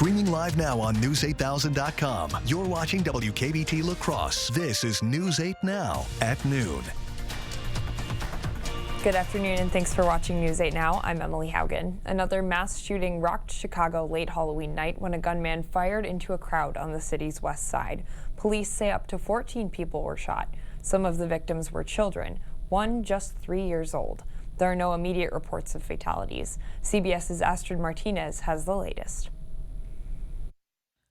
Streaming live now on News8000.com. You're watching WKBT La Crosse. This is News 8 Now at noon. Good afternoon and thanks for watching News 8 Now. I'm Emily Haugen. Another mass shooting rocked Chicago late Halloween night when a gunman fired into a crowd on the city's west side. Police say up to 14 people were shot. Some of the victims were children, one just 3 years old. There are no immediate reports of fatalities. CBS's Astrid Martinez has the latest.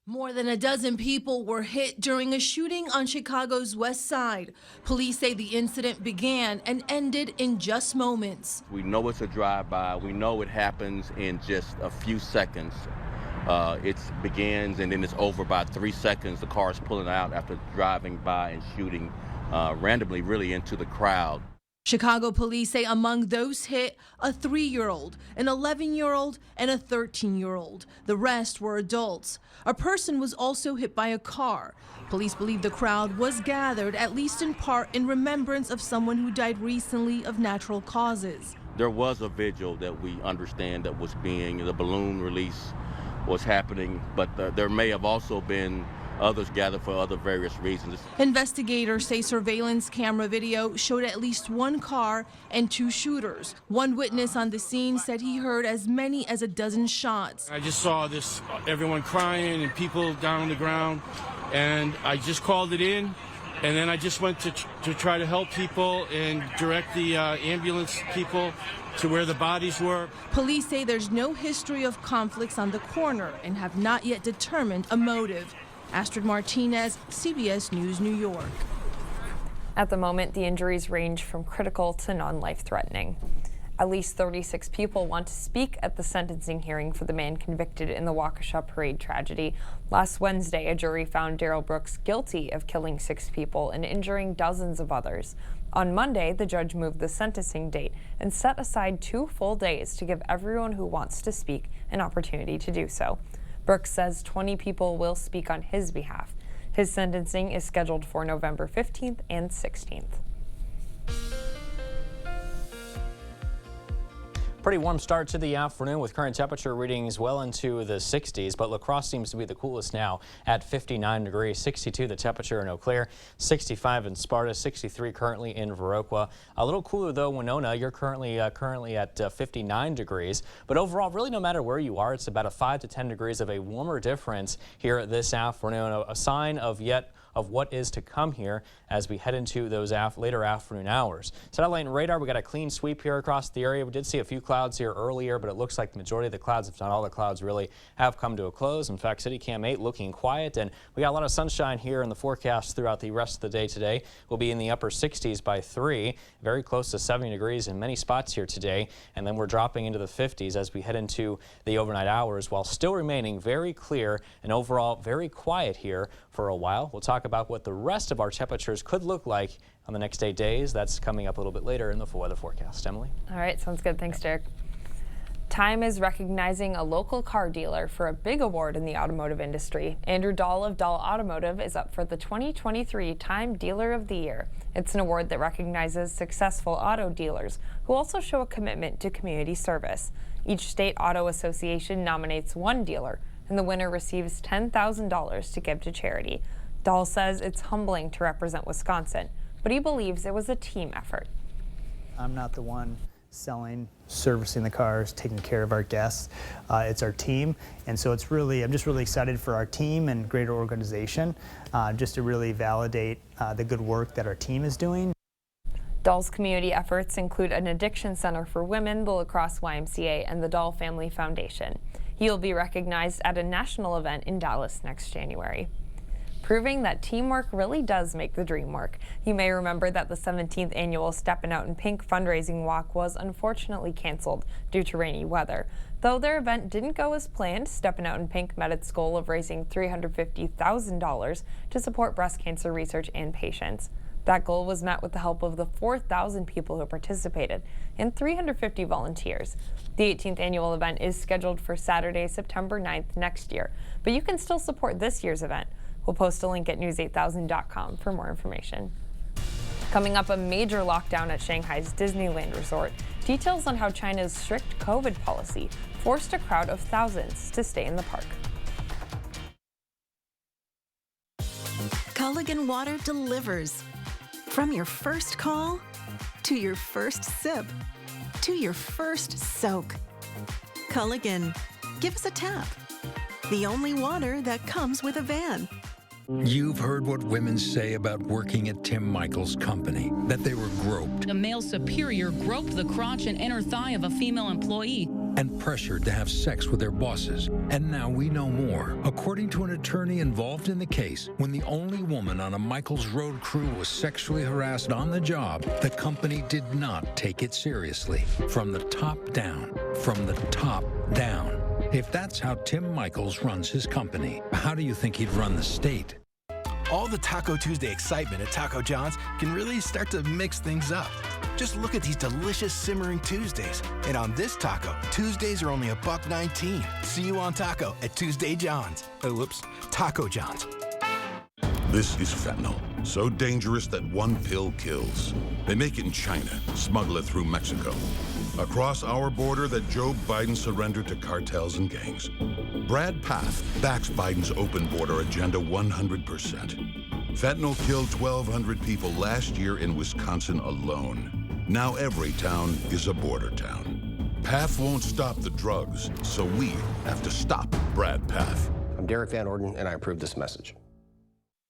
More than a dozen people were hit during a shooting on Chicago's west side. Police say the incident began and ended in just moments. We know it's a drive-by. We know it happens in just a few seconds. It begins and then it's over by 3 seconds. The car is pulling out after driving by and shooting randomly really into the crowd. Chicago police say among those hit, a 3-year-old, an 11-year-old, and a 13-year-old. The rest were adults. A person was also hit by a car. Police believe the crowd was gathered, at least in part, in remembrance of someone who died recently of natural causes. There was a vigil that we understand that was the balloon release was happening, but there may have also been others gathered for other various reasons. Investigators say surveillance camera video showed at least one car and 2 shooters. One witness on the scene said he heard as many as a dozen shots. I just saw everyone crying and people down on the ground, and I just called it in, and then I just went to try to help people and direct the ambulance people to where the bodies were. Police say there's no history of conflicts on the corner and have not yet determined a motive. Astrid Martinez, CBS News, New York. At the moment, the injuries range from critical to non-life-threatening. At least 36 people want to speak at the sentencing hearing for the man convicted in the Waukesha parade tragedy. Last Wednesday, a jury found Darrell Brooks guilty of killing 6 people and injuring dozens of others. On Monday, the judge moved the sentencing date and set aside 2 full days to give everyone who wants to speak an opportunity to do so. Brooks says 20 people will speak on his behalf. His sentencing is scheduled for November 15th and 16th. Pretty warm start to the afternoon with current temperature readings well into the 60s, but La Crosse seems to be the coolest now at 59 degrees, 62 the temperature in Eau Claire, 65 in Sparta, 63 currently in Viroqua. A little cooler though, Winona, you're currently at 59 degrees, but overall, really no matter where you are, it's about a 5 to 10 degrees of a warmer difference here this afternoon, a sign of what is to come here as we head into those later afternoon hours. Satellite and radar, we got a clean sweep here across the area. We did see a few clouds here earlier, but it looks like the majority of the clouds, if not all the clouds, really have come to a close. In fact, City Cam 8 looking quiet, and we got a lot of sunshine here in the forecast throughout the rest of the day today. We'll be in the upper 60s by 3, very close to 70 degrees in many spots here today, and then we're dropping into the 50s as we head into the overnight hours, while still remaining very clear and overall very quiet here for a while. We'll talk about what the rest of our temperatures could look like on the next 8 days. That's coming up a little bit later in the weather forecast. Emily? All right, sounds good. Thanks, Derek. Time is recognizing a local car dealer for a big award in the automotive industry. Andrew Dahl of Dahl Automotive is up for the 2023 Time Dealer of the Year. It's an award that recognizes successful auto dealers who also show a commitment to community service. Each state auto association nominates one dealer, and the winner receives $10,000 to give to charity. Dahl says it's humbling to represent Wisconsin, but he believes it was a team effort. I'm not the one selling, servicing the cars, taking care of our guests. It's our team, and so I'm just really excited for our team and greater organization, just to really validate the good work that our team is doing. Dahl's community efforts include an addiction center for women, the La Crosse YMCA, and the Dahl Family Foundation. He'll be recognized at a national event in Dallas next January. Proving that teamwork really does make the dream work. You may remember that the 17th annual Steppin' Out in Pink fundraising walk was unfortunately canceled due to rainy weather. Though their event didn't go as planned, Steppin' Out in Pink met its goal of raising $350,000 to support breast cancer research and patients. That goal was met with the help of the 4,000 people who participated and 350 volunteers. The 18th annual event is scheduled for Saturday, September 9th next year, but you can still support this year's event. We'll post a link at news8000.com for more information. Coming up, a major lockdown at Shanghai's Disneyland Resort. Details on how China's strict COVID policy forced a crowd of thousands to stay in the park. Culligan water delivers. From your first call, to your first sip, to your first soak. Culligan, give us a tap. The only water that comes with a van. You've heard what women say about working at Tim Michaels' company, that they were groped. A male superior groped the crotch and inner thigh of a female employee. And pressured to have sex with their bosses. And now we know more. According to an attorney involved in the case, when the only woman on a Michaels road crew was sexually harassed on the job, the company did not take it seriously. From the top down. From the top down. If that's how Tim Michaels runs his company, how do you think he'd run the state? All the Taco Tuesday excitement at Taco John's can really start to mix things up. Just look at these delicious simmering Tuesdays. And on this taco, Tuesdays are only $1.19. See you on taco at Tuesday John's. Oh, whoops, Taco John's. This is fentanyl, so dangerous that one pill kills. They make it in China, smuggle it through Mexico. Across our border that Joe Biden surrendered to cartels and gangs. Brad Path backs Biden's open border agenda 100%. Fentanyl killed 1,200 people last year in Wisconsin alone. Now every town is a border town. Path won't stop the drugs, so we have to stop Brad Path. I'm Derek Van Orden, and I approve this message.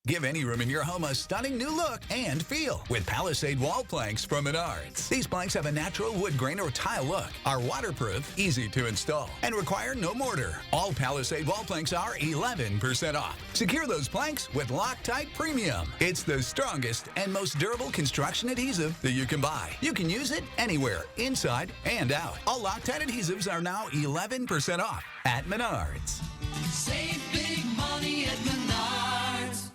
Give any room in your home a stunning new look and feel with Palisade wall planks from Menards. These planks have a natural wood grain or tile look, are waterproof, easy to install, and require no mortar. All Palisade wall planks are 11% off. Secure those planks with Loctite Premium. It's the strongest and most durable construction adhesive that you can buy. You can use it anywhere, inside and out. All Loctite adhesives are now 11% off at Menards. Save big money at Menards.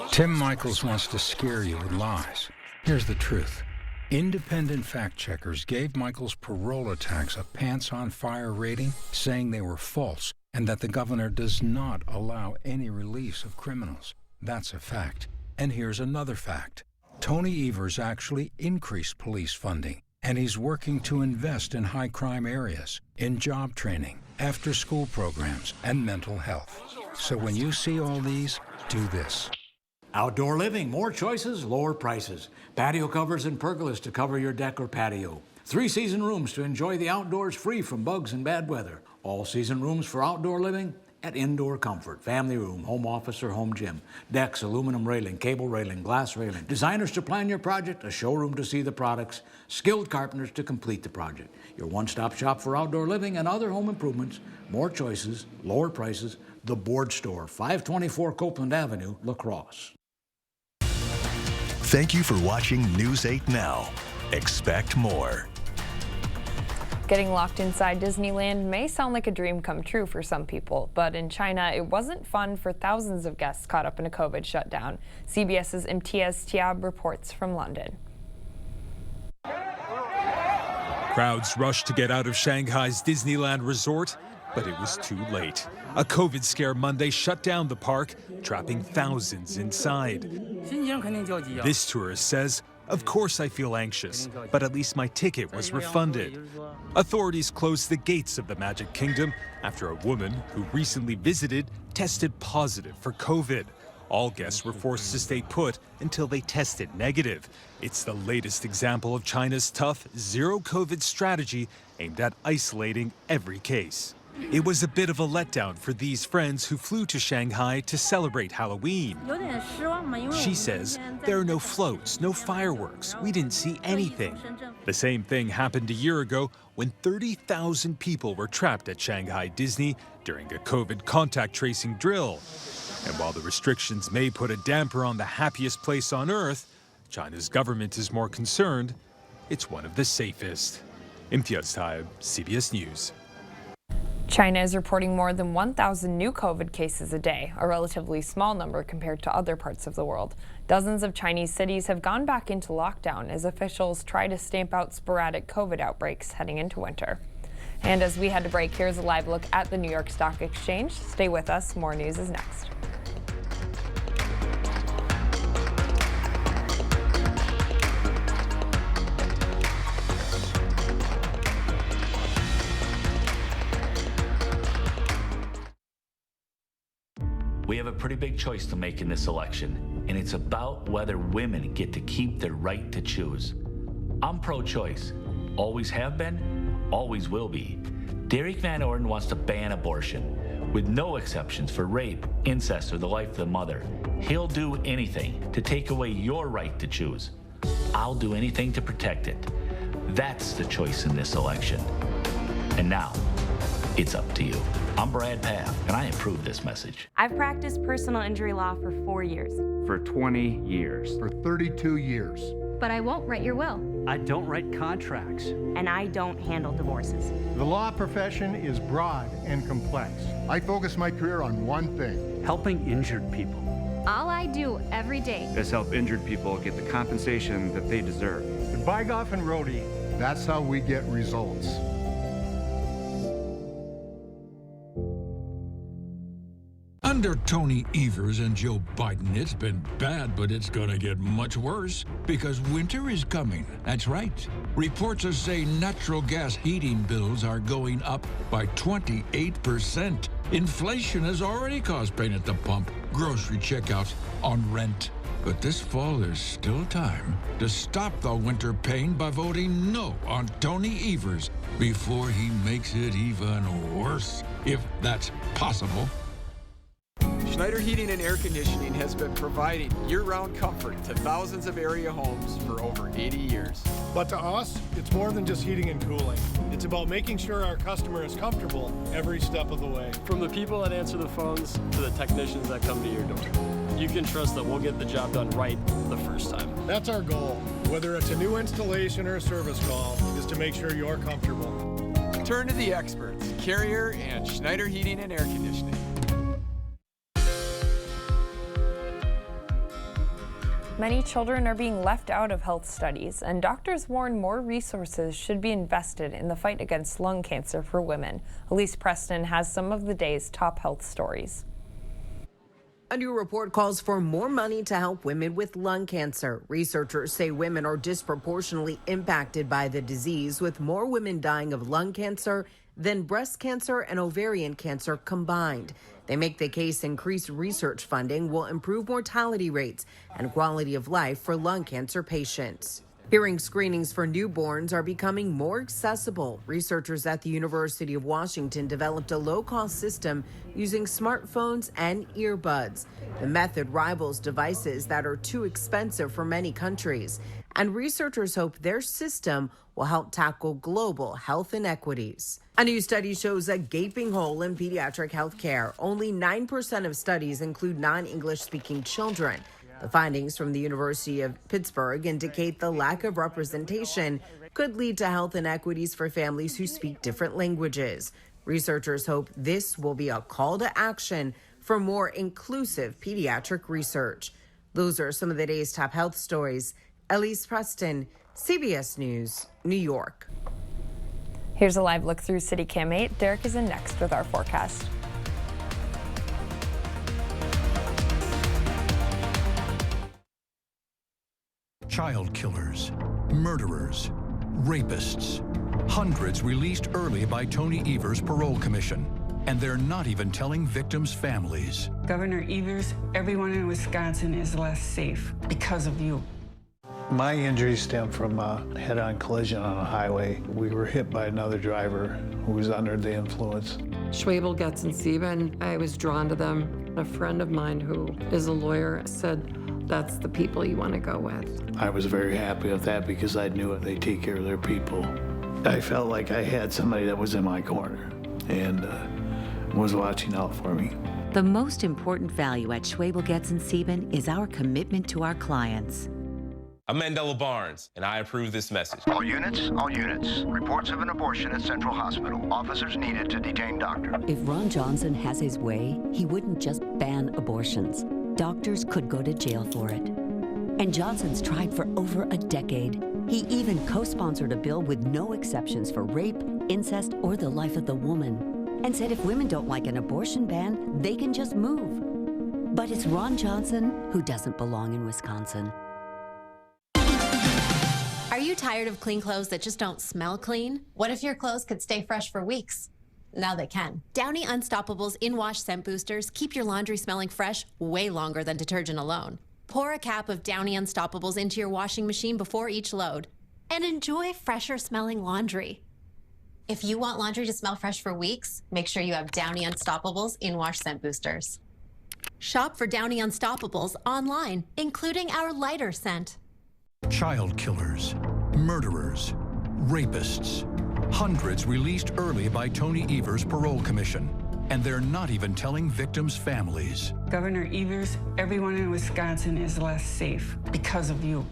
Tim Michaels wants to scare you with lies. Here's the truth. Independent fact checkers gave Michaels' parole attacks a pants-on-fire rating, saying they were false and that the governor does not allow any release of criminals. That's a fact. And here's another fact. Tony Evers actually increased police funding, and he's working to invest in high-crime areas, in job training, after-school programs, and mental health. So when you see all these, do this. Outdoor living, more choices, lower prices. Patio covers and pergolas to cover your deck or patio. 3-season rooms to enjoy the outdoors free from bugs and bad weather. All-season rooms for outdoor living at Indoor Comfort. Family room, home office, or home gym. Decks, aluminum railing, cable railing, glass railing. Designers to plan your project, a showroom to see the products, skilled carpenters to complete the project. Your one-stop shop for outdoor living and other home improvements. More choices, lower prices. The Board Store, 524 Copeland Avenue, La Crosse. Thank you for watching News 8 Now. Expect more. Getting locked inside Disneyland may sound like a dream come true for some people, but in China, it wasn't fun for thousands of guests caught up in a COVID shutdown. CBS's Imtiaz Tiab reports from London. Crowds rushed to get out of Shanghai's Disneyland resort, but it was too late. A COVID scare Monday shut down the park, trapping thousands inside. This tourist says, "Of course I feel anxious, but at least my ticket was refunded." Authorities closed the gates of the Magic Kingdom after a woman who recently visited tested positive for COVID. All guests were forced to stay put until they tested negative. It's the latest example of China's tough zero-COVID strategy aimed at isolating every case. It was a bit of a letdown for these friends who flew to Shanghai to celebrate Halloween. She says, "There are no floats, no fireworks. We didn't see anything." The same thing happened a year ago when 30,000 people were trapped at Shanghai Disney during a COVID contact tracing drill. And while the restrictions may put a damper on the happiest place on earth, China's government is more concerned it's one of the safest. Imtiaz Tiab, CBS News. China is reporting more than 1,000 new COVID cases a day, a relatively small number compared to other parts of the world. Dozens of Chinese cities have gone back into lockdown as officials try to stamp out sporadic COVID outbreaks heading into winter. And as we head to break, here's a live look at the New York Stock Exchange. Stay with us, more news is next. We have a pretty big choice to make in this election, and it's about whether women get to keep their right to choose. I'm pro-choice. Always have been, always will be. Derek Van Orden wants to ban abortion, with no exceptions for rape, incest, or the life of the mother. He'll do anything to take away your right to choose. I'll do anything to protect it. That's the choice in this election. And now, it's up to you. I'm Brad Paff, and I approve this message. I've practiced personal injury law for 4 years. For 20 years. For 32 years. But I won't write your will. I don't write contracts. And I don't handle divorces. The law profession is broad and complex. I focus my career on one thing. Helping injured people. All I do every day is help injured people get the compensation that they deserve. At Bygoff and Rohde, that's how we get results. Under Tony Evers and Joe Biden, it's been bad, but it's gonna get much worse because winter is coming. That's right. Reports say natural gas heating bills are going up by 28%. Inflation has already caused pain at the pump, grocery checkouts, on rent. But this fall, there's still time to stop the winter pain by voting no on Tony Evers before he makes it even worse, if that's possible. Schneider Heating and Air Conditioning has been providing year-round comfort to thousands of area homes for over 80 years. But to us, it's more than just heating and cooling. It's about making sure our customer is comfortable every step of the way. From the people that answer the phones to the technicians that come to your door, you can trust that we'll get the job done right the first time. That's our goal, whether it's a new installation or a service call, is to make sure you're comfortable. Turn to the experts, Carrier and Schneider Heating and Air Conditioning. Many children are being left out of health studies, and doctors warn more resources should be invested in the fight against lung cancer for women. Elise Preston has some of the day's top health stories. A new report calls for more money to help women with lung cancer. Researchers say women are disproportionately impacted by the disease, with more women dying of lung cancer than breast cancer and ovarian cancer combined. They make the case increased research funding will improve mortality rates and quality of life for lung cancer patients. Hearing screenings for newborns are becoming more accessible. Researchers at the University of Washington developed a low-cost system using smartphones and earbuds. The method rivals devices that are too expensive for many countries, and researchers hope their system will help tackle global health inequities. A new study shows a gaping hole in pediatric health care. Only 9% of studies include non-English speaking children. The findings from the University of Pittsburgh indicate the lack of representation could lead to health inequities for families who speak different languages. Researchers hope this will be a call to action for more inclusive pediatric research. Those are some of the day's top health stories. Elise Preston, CBS News, New York. Here's a live look through City Cam 8. Derek is in next with our forecast. Child killers, murderers, rapists. Hundreds released early by Tony Evers' parole commission. And they're not even telling victims' families. Governor Evers, everyone in Wisconsin is less safe because of you. My injuries stem from a head-on collision on a highway. We were hit by another driver who was under the influence. Schwebel, Getz, and Sieben, I was drawn to them. A friend of mine who is a lawyer said, that's the people you want to go with. I was very happy with that because I knew they take care of their people. I felt like I had somebody that was in my corner and was watching out for me. The most important value at Schwebel, Getz, and Sieben is our commitment to our clients. I'm Mandela Barnes, and I approve this message. All units, all units. Reports of an abortion at Central Hospital. Officers needed to detain doctor. If Ron Johnson has his way, he wouldn't just ban abortions. Doctors could go to jail for it. And Johnson's tried for over a decade. He even co-sponsored a bill with no exceptions for rape, incest, or the life of the woman. And said if women don't like an abortion ban, they can just move. But it's Ron Johnson who doesn't belong in Wisconsin. Are you tired of clean clothes that just don't smell clean? What if your clothes could stay fresh for weeks? Now they can. Downy Unstoppables In-Wash Scent Boosters keep your laundry smelling fresh way longer than detergent alone. Pour a cap of Downy Unstoppables into your washing machine before each load and enjoy fresher smelling laundry. If you want laundry to smell fresh for weeks, make sure you have Downy Unstoppables In-Wash Scent Boosters. Shop for Downy Unstoppables online, including our lighter scent. Child killers, murderers, rapists. Hundreds released early by Tony Evers' parole commission. And they're not even telling victims' families. Governor Evers, everyone in Wisconsin is less safe because of you.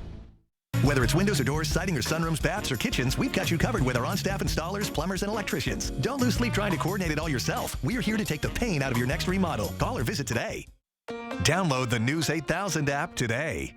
Whether it's windows or doors, siding or sunrooms, baths or kitchens, we've got you covered with our on-staff installers, plumbers, and electricians. Don't lose sleep trying to coordinate it all yourself. We're here to take the pain out of your next remodel. Call or visit today. Download the News 8000 app today.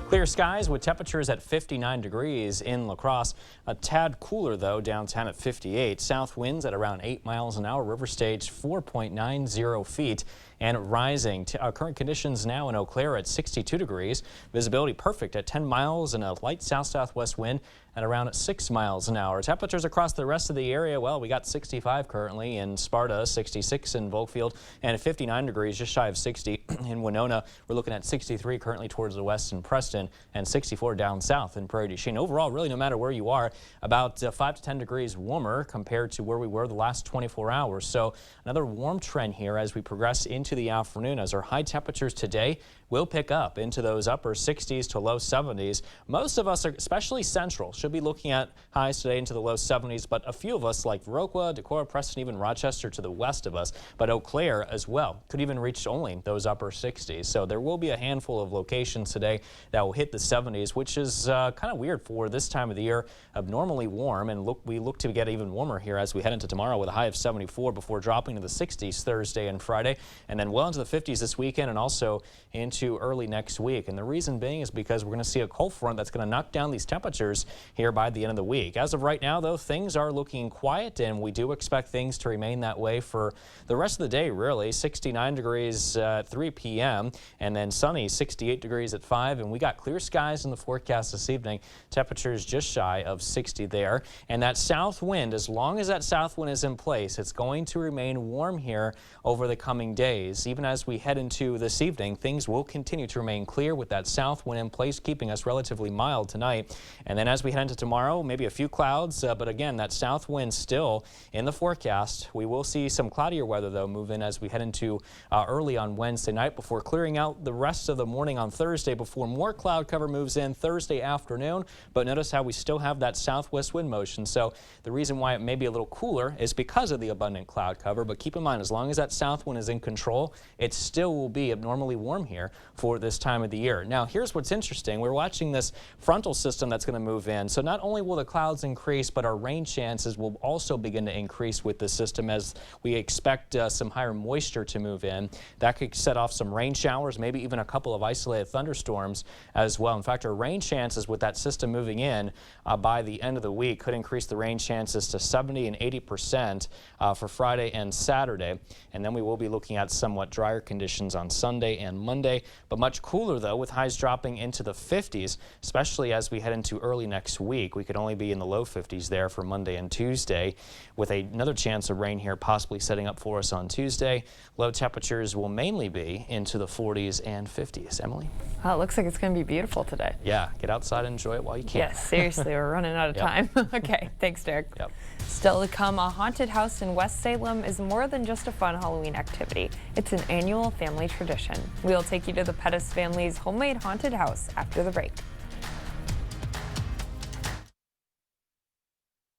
Clear skies with temperatures at 59 degrees in La Crosse. A tad cooler, though, downtown at 58. South winds at around 8 miles an hour. River stage 4.90 feet and rising. Current conditions now in Eau Claire at 62 degrees. Visibility perfect at 10 miles and a light south-southwest wind at around 6 miles an hour. Temperatures across the rest of the area, well, we got 65 currently in Sparta, 66 in Volkfield, and 59 degrees, just shy of 60 in Winona. We're looking at 63 currently towards the west in Preston and 64 down south in Prairie du Chien. Overall, really, no matter where you are, about 5 to 10 degrees warmer compared to where we were the last 24 hours. So another warm trend here as we progress into the afternoon, as our high temperatures today will pick up into those upper 60s to low 70s. Most of us, especially central, should be looking at highs today into the low 70s, but a few of us like Viroqua, Decorah, Preston, even Rochester to the west of us, but Eau Claire as well could even reach only those upper 60s. So there will be a handful of locations today that will hit the 70s, which is kind of weird for this time of the year. Abnormally warm, and we look to get even warmer here as we head into tomorrow with a high of 74 before dropping to the 60s Thursday and Friday, and then well into the 50s this weekend and also into early next week. And the reason being is because we're going to see a cold front that's going to knock down these temperatures here by the end of the week. As of right now, though, things are looking quiet, and we do expect things to remain that way for the rest of the day, really. 69 degrees at 3 p.m. and then sunny, 68 degrees at 5, and we got clear skies in the forecast this evening. Temperatures just shy of 60 there. And that south wind, as long as that south wind is in place, it's going to remain warm here over the coming days. Even as we head into this evening, things will continue to remain clear with that south wind in place, keeping us relatively mild tonight. And then as we head into tomorrow, maybe a few clouds, but again, that south wind still in the forecast. We will see some cloudier weather, though, move in as we head into early on Wednesday night before clearing out the rest of the morning on Thursday before more cloud cover moves in Thursday afternoon. But notice how we still have that southwest wind motion. So the reason why it may be a little cooler is because of the abundant cloud cover. But keep in mind, as long as that south wind is in control, it still will be abnormally warm here for this time of the year. Now, here's what's interesting. We're watching this frontal system that's going to move in. So not only will the clouds increase, but our rain chances will also begin to increase with the system as we expect some higher moisture to move in. That could set off some rain showers, maybe even a couple of isolated thunderstorms as well. In fact, our rain chances with that system moving in by the end of the week could increase the rain chances to 70 and 80% for Friday and Saturday. And then we will be looking at somewhat drier conditions on Sunday and Monday, but much cooler, though, with highs dropping into the 50s, especially as we head into early next week. We could only be in the low 50s there for Monday and Tuesday, with another chance of rain here possibly setting up for us on Tuesday. Low temperatures will mainly be into the 40s and 50s. Emily? Well, it looks like it's going to be beautiful today. Yeah, get outside and enjoy it while you can. Yes, seriously, we're running out of time. Okay, thanks, Derek. Yep. Still to come, a haunted house in West Salem is more than just a fun Halloween activity. It's an annual family tradition. We'll take you to the Pettis family's homemade haunted house after the break.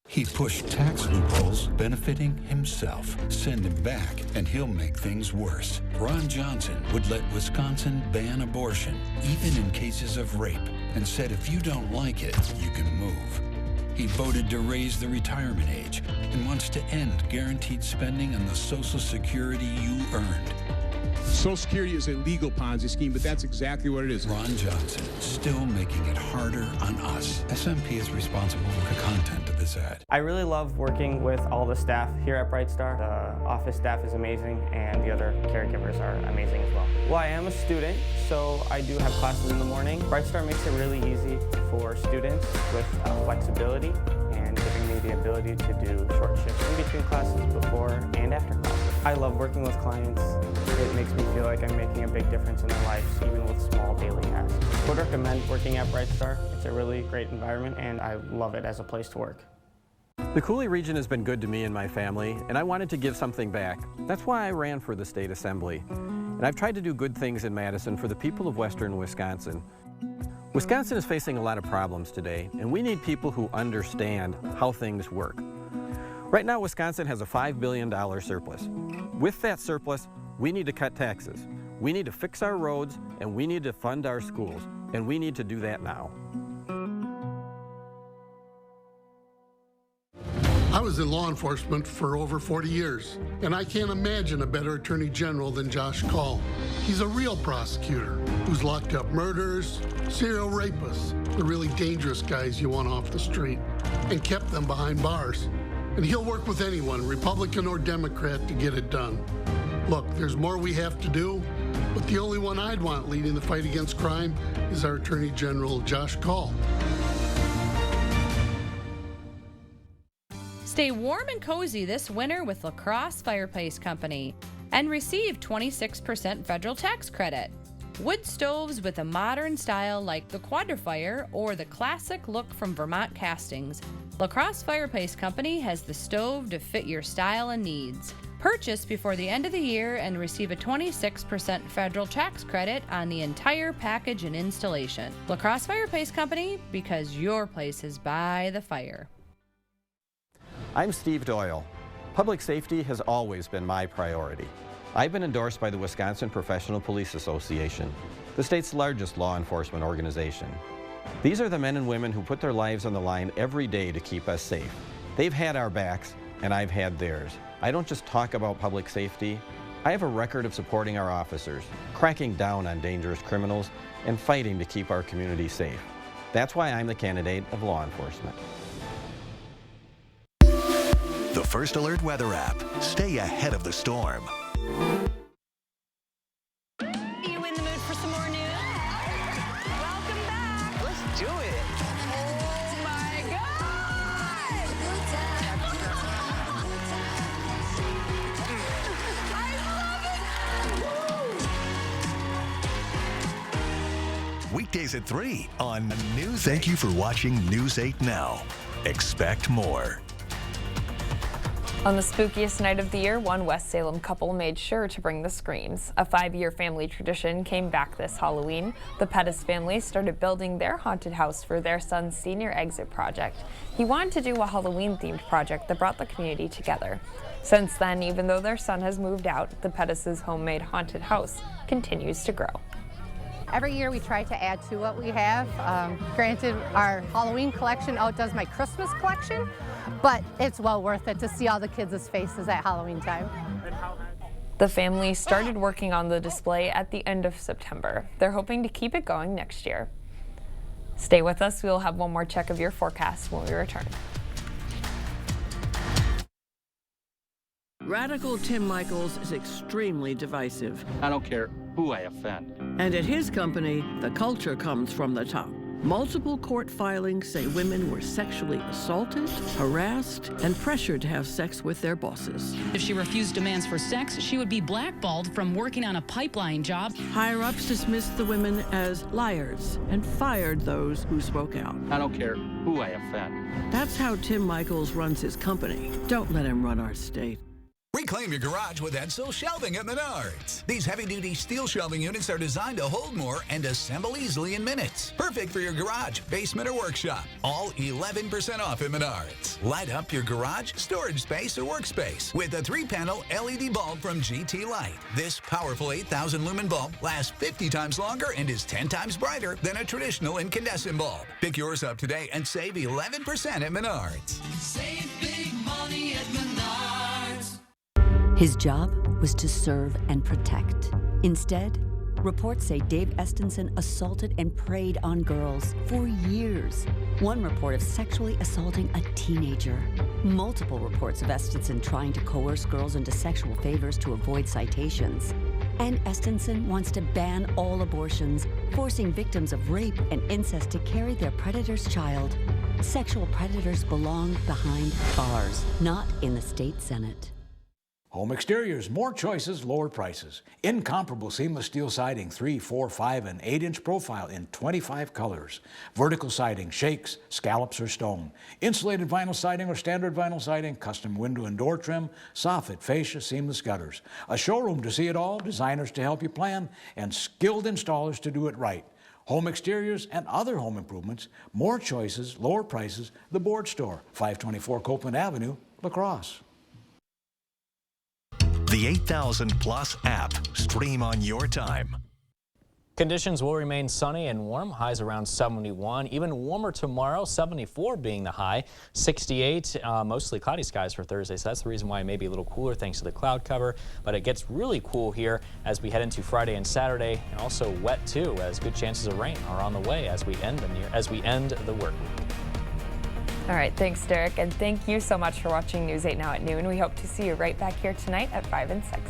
He pushed tax loopholes benefiting himself. Send him back, and he'll make things worse. Ron Johnson would let Wisconsin ban abortion, even in cases of rape, and said if you don't like it, you can move. He voted to raise the retirement age and wants to end guaranteed spending on the Social Security you earned. Social Security is a legal Ponzi scheme, but that's exactly what it is. Ron Johnson, still making it harder on us. SMP is responsible for the content of this ad. I really love working with all the staff here at BrightStar. The office staff is amazing, and the other caregivers are amazing as well. Well, I am a student, so I do have classes in the morning. BrightStar makes it really easy for students with flexibility, and me the ability to do short shifts in between classes before and after classes. I love working with clients. It makes me feel like I'm making a big difference in their lives, even with small daily tasks. I would recommend working at BrightStar. It's a really great environment, and I love it as a place to work. The Cooley region has been good to me and my family, and I wanted to give something back. That's why I ran for the state assembly. And I've tried to do good things in Madison for the people of western Wisconsin. Wisconsin is facing a lot of problems today, and we need people who understand how things work. Right now, Wisconsin has a $5 billion surplus. With that surplus, we need to cut taxes. We need to fix our roads, and we need to fund our schools, and we need to do that now. I was in law enforcement for over 40 years, and I can't imagine a better attorney general than Josh Kaul. He's a real prosecutor who's locked up murderers, serial rapists, the really dangerous guys you want off the street, and kept them behind bars. And he'll work with anyone, Republican or Democrat, to get it done. Look, there's more we have to do, but the only one I'd want leading the fight against crime is our Attorney General, Josh Kaul. Stay warm and cozy this winter with La Crosse Fireplace Company and receive 26% federal tax credit. Wood stoves with a modern style like the Quadra-Fire or the classic look from Vermont Castings. La Crosse Fireplace Company has the stove to fit your style and needs. Purchase before the end of the year and receive a 26% federal tax credit on the entire package and installation. La Crosse Fireplace Company, because your place is by the fire. I'm Steve Doyle. Public safety has always been my priority. I've been endorsed by the Wisconsin Professional Police Association, the state's largest law enforcement organization. These are the men and women who put their lives on the line every day to keep us safe. They've had our backs, and I've had theirs. I don't just talk about public safety. I have a record of supporting our officers, cracking down on dangerous criminals, and fighting to keep our community safe. That's why I'm the candidate of law enforcement. The First Alert Weather app. Stay ahead of the storm. Are you in the mood for some more news? Welcome back. Let's do it. Oh my God! I love it. Weekdays at 3 on News 8. Thank you for watching News 8 Now. Expect more. On the spookiest night of the year, one West Salem couple made sure to bring the screams. A 5-year family tradition came back this Halloween. The Pettis family started building their haunted house for their son's senior exit project. He wanted to do a Halloween-themed project that brought the community together. Since then, even though their son has moved out, the Pettis' homemade haunted house continues to grow. Every year we try to add to what we have. Granted, our Halloween collection outdoes my Christmas collection, but it's well worth it to see all the kids' faces at Halloween time. The family started working on the display at the end of September. They're hoping to keep it going next year. Stay with us. We'll have one more check of your forecast when we return. Radical Tim Michaels is extremely divisive. I don't care who I offend. And at his company, the culture comes from the top. Multiple court filings say women were sexually assaulted, harassed, and pressured to have sex with their bosses. If she refused demands for sex, she would be blackballed from working on a pipeline job. Higher-ups dismissed the women as liars and fired those who spoke out. I don't care who I offend. That's how Tim Michaels runs his company. Don't let him run our state. Reclaim your garage with Edsel Shelving at Menards. These heavy-duty steel shelving units are designed to hold more and assemble easily in minutes. Perfect for your garage, basement, or workshop. All 11% off at Menards. Light up your garage, storage space, or workspace with a 3-panel LED bulb from GT Light. This powerful 8,000 lumen bulb lasts 50 times longer and is 10 times brighter than a traditional incandescent bulb. Pick yours up today and save 11% at Menards. Save big money at Menards. His job was to serve and protect. Instead, reports say Dave Estenson assaulted and preyed on girls for years. One report of sexually assaulting a teenager. Multiple reports of Estenson trying to coerce girls into sexual favors to avoid citations. And Estenson wants to ban all abortions, forcing victims of rape and incest to carry their predator's child. Sexual predators belong behind bars, not in the state Senate. Home exteriors, more choices, lower prices. Incomparable seamless steel siding, 3, 4, 5, and 8-inch profile in 25 colors. Vertical siding, shakes, scallops, or stone. Insulated vinyl siding or standard vinyl siding, custom window and door trim, soffit, fascia, seamless gutters. A showroom to see it all, designers to help you plan, and skilled installers to do it right. Home exteriors and other home improvements, more choices, lower prices. The Board Store, 524 Copeland Avenue, La Crosse. The 8000 Plus app. Stream on your time. Conditions will remain sunny and warm, highs around 71. Even warmer tomorrow, 74 being the high, 68, mostly cloudy skies for Thursday. So that's the reason why it may be a little cooler thanks to the cloud cover. But it gets really cool here as we head into Friday and Saturday, and also wet too, as good chances of rain are on the way as we end the work week. All right, thanks, Derek, and thank you so much for watching News 8 Now at noon. We hope to see you right back here tonight at 5 and 6.